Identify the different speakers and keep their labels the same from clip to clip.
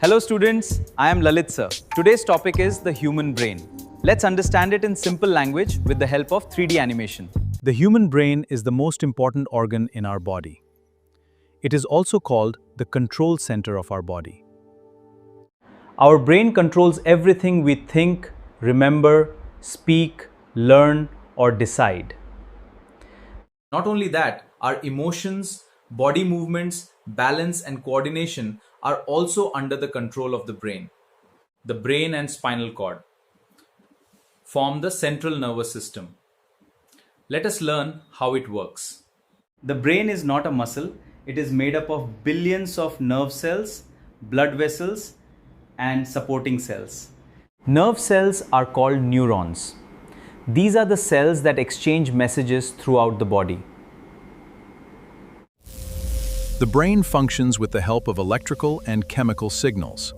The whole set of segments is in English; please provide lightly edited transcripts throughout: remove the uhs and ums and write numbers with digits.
Speaker 1: Hello students, I am Lalit sir. Today's topic is the human brain. Let's understand it in simple language with the help of 3D animation.
Speaker 2: The human brain is the most important organ in our body. It is also called the control center of our body.
Speaker 1: Our brain controls everything we think, remember, speak, learn, or decide. Not only that, our emotions, body movements, balance, and coordination are also under the control of the brain. The brain and spinal cord form the central nervous system. Let us learn how it works. The brain is not a muscle, it is made up of billions of nerve cells, blood vessels, and supporting cells. Nerve cells are called neurons. These are the cells that exchange messages throughout the body.
Speaker 2: The brain functions with the help of electrical and chemical signals.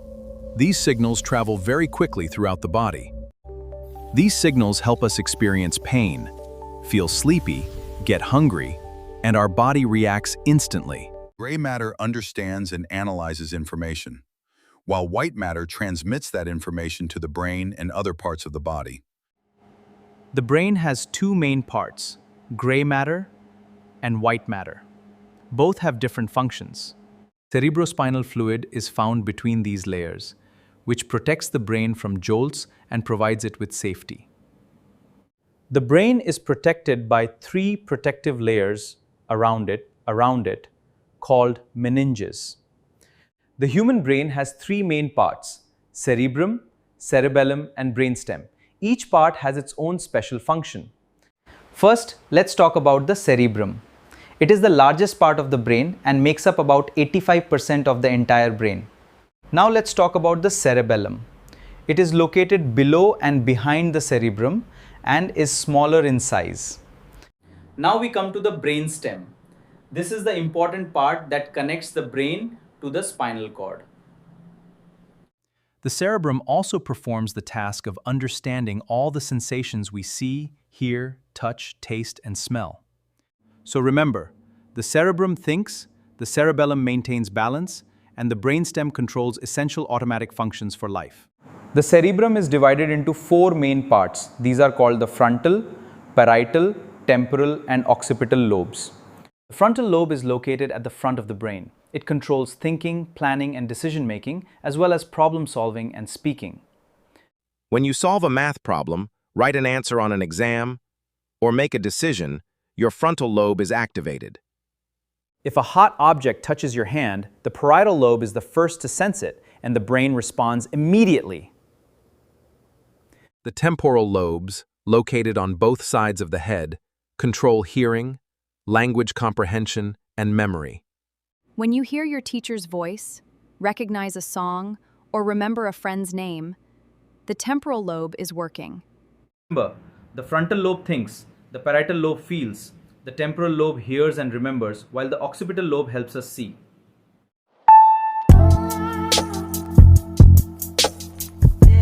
Speaker 2: These signals travel very quickly throughout the body. These signals help us experience pain, feel sleepy, get hungry, and our body reacts instantly.
Speaker 3: Gray matter understands and analyzes information, while white matter transmits that information to the brain and other parts of the body.
Speaker 2: The brain has two main parts, gray matter and white matter. Both have different functions. Cerebrospinal fluid is found between these layers, which protects the brain from jolts and provides it with safety. The brain is protected by three protective layers around it, called meninges. The human brain has three main parts: cerebrum, cerebellum, and brainstem. Each part has its own special function. First, let's talk about the cerebrum. It is the largest part of the brain and makes up about 85% of the entire brain. Now let's talk about the cerebellum. It is located below and behind the cerebrum and is smaller in size. Now we come to the brainstem. This is the important part that connects the brain to the spinal cord. The cerebrum also performs the task of understanding all the sensations we see, hear, touch, taste, and smell. So remember, the cerebrum thinks, the cerebellum maintains balance, and the brainstem controls essential automatic functions for life.
Speaker 1: The cerebrum is divided into four main parts. These are called the frontal, parietal, temporal, and occipital lobes. The frontal lobe is located at the front of the brain. It controls thinking, planning, and decision-making, as well as problem-solving and speaking.
Speaker 4: When you solve a math problem, write an answer on an exam, or make a decision, your frontal lobe is activated.
Speaker 1: If a hot object touches your hand, the parietal lobe is the first to sense it, and the brain responds immediately.
Speaker 4: The temporal lobes, located on both sides of the head, control hearing, language comprehension, and memory.
Speaker 5: When you hear your teacher's voice, recognize a song, or remember a friend's name, the temporal lobe is working.
Speaker 1: Remember, the frontal lobe thinks, the parietal lobe feels, the temporal lobe hears and remembers, while the occipital lobe helps us see.